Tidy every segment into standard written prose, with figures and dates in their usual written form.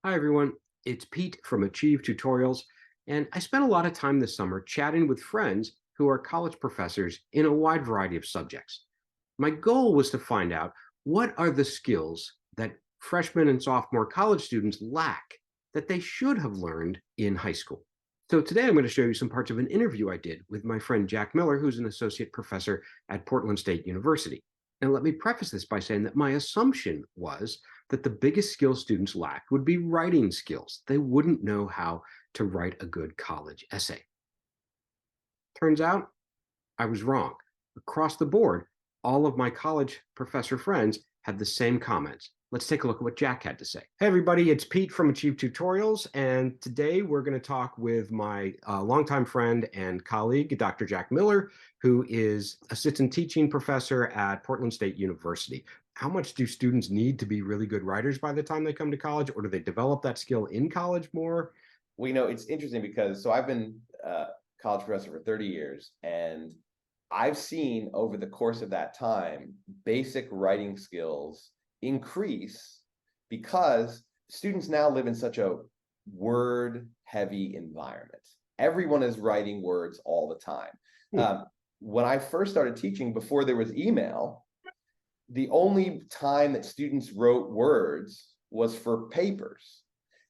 Hi, everyone. It's Pete from Achieve Tutorials, and I spent a lot of time this summer chatting with friends who are college professors in a wide variety of subjects. My goal was to find out what are the skills that freshmen and sophomore college students lack that they should have learned in high school. So today I'm going to show you some parts of an interview I did with my friend Jack Miller, who's an associate professor at Portland State University. And let me preface this by saying that my assumption was that the biggest skill students lacked would be writing skills. They wouldn't know how to write a good college essay. Turns out I was wrong. Across the board, all of my college professor friends had the same comments. Let's take a look at what Jack had to say. Hey, everybody, it's Pete from Achieve Tutorials, and today we're going to talk with my longtime friend and colleague, Dr. Jack Miller, who is assistant teaching professor at Portland State University. How much do students need to be really good writers by the time they come to college, or do they develop that skill in college more? Well, it's interesting because I've been a college professor for 30 years, and I've seen over the course of that time basic writing skills increase because students now live in such a word heavy environment. Everyone is writing words all the time. Hmm. When I first started teaching, before there was email, the only time that students wrote words was for papers.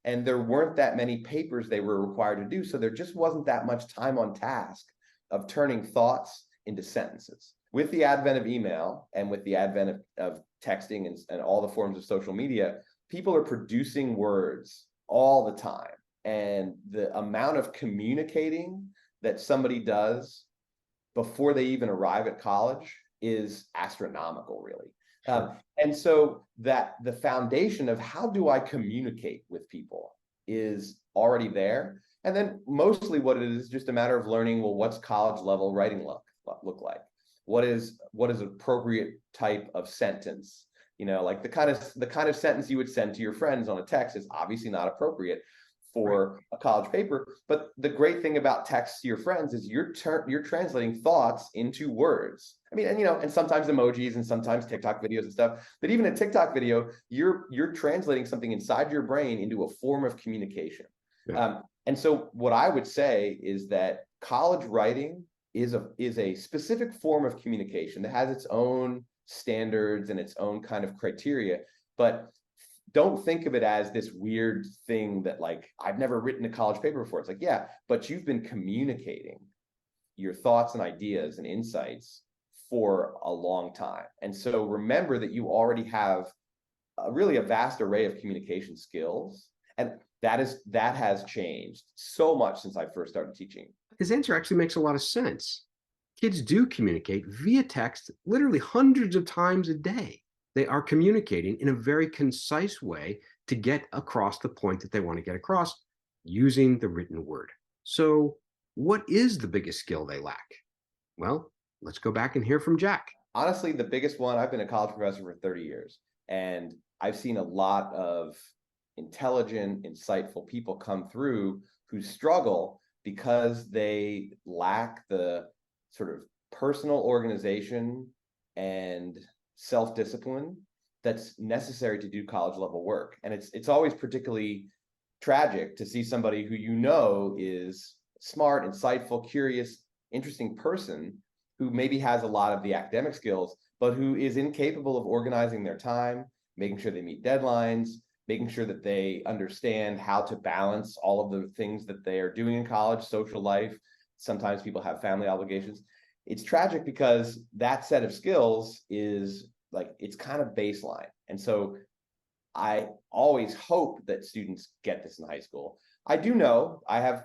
And there weren't that many papers they were required to do. So there just wasn't that much time on task of turning thoughts into sentences. With the advent of email and with the advent of texting and all the forms of social media, people are producing words all the time. And the amount of communicating that somebody does before they even arrive at college is astronomical, really. And so that the foundation of how do I communicate with people is already there. And then mostly what it is just a matter of learning, well, what's college level writing look like? What is appropriate type of sentence? Like the kind of sentence you would send to your friends on a text is obviously not appropriate for a college paper. But the great thing about text to your friends is you're translating thoughts into words. I mean, and sometimes emojis and sometimes TikTok videos and stuff. But even a TikTok video, you're translating something inside your brain into a form of communication. Yeah. And so what I would say is that college writing is a specific form of communication that has its own standards and its own kind of criteria. But don't think of it as this weird thing that, like, I've never written a college paper before. It's like, yeah, but you've been communicating your thoughts and ideas and insights for a long time. And so remember that you already have really a vast array of communication skills. And that has changed so much since I first started teaching. His answer actually makes a lot of sense. Kids do communicate via text literally hundreds of times a day. They are communicating in a very concise way to get across the point that they want to get across using the written word. So, what is the biggest skill they lack? Well, let's go back and hear from Jack. Honestly, the biggest one, I've been a college professor for 30 years, and I've seen a lot of intelligent, insightful people come through who struggle because they lack the sort of personal organization and self-discipline that's necessary to do college level work. And it's always particularly tragic to see somebody who is smart, insightful, curious, interesting person who maybe has a lot of the academic skills, but who is incapable of organizing their time, making sure they meet deadlines, making sure that they understand how to balance all of the things that they are doing in college, social life. Sometimes people have family obligations. It's tragic because that set of skills is like, it's kind of baseline. And so I always hope that students get this in high school. I do know I have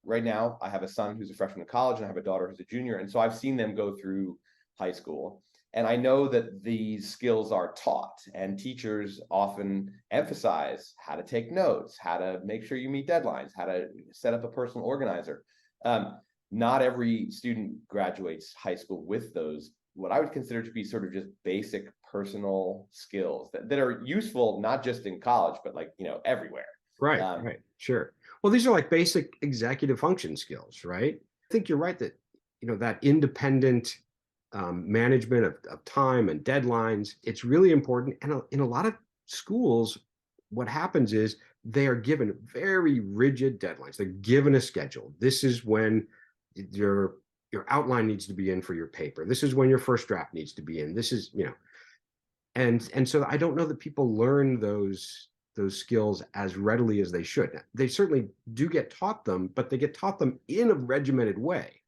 right now, I have a son who's a freshman in college and I have a daughter who's a junior. And so I've seen them go through high school. And I know that these skills are taught, and teachers often emphasize how to take notes, how to make sure you meet deadlines, how to set up a personal organizer. Not every student graduates high school with those, what I would consider to be sort of just basic personal skills that are useful, not just in college, but like, everywhere. Right, sure. Well, these are like basic executive function skills, right? I think you're right that, that independent management of time and deadlines, it's really important. And in a lot of schools, what happens is they are given very rigid deadlines. They're given a schedule. This is when your your outline needs to be in for your paper. This is when your first draft needs to be in. This is, and so I don't know that people learn those skills as readily as they should. They certainly do get taught them, but they get taught them in a regimented way.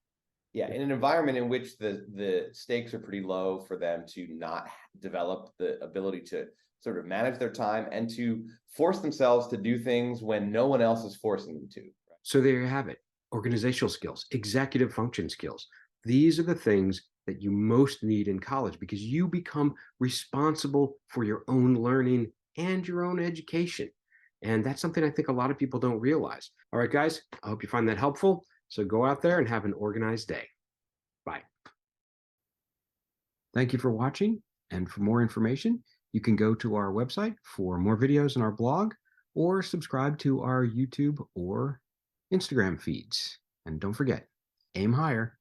Yeah, in an environment in which the stakes are pretty low for them to not develop the ability to sort of manage their time and to force themselves to do things when no one else is forcing them to. So there you have it. Organizational skills, executive function skills. These are the things that you most need in college because you become responsible for your own learning and your own education. And that's something I think a lot of people don't realize. All right, guys, I hope you find that helpful. So go out there and have an organized day. Bye. Thank you for watching. And for more information, you can go to our website for more videos on our blog or subscribe to our YouTube or Instagram feeds. And don't forget, aim higher.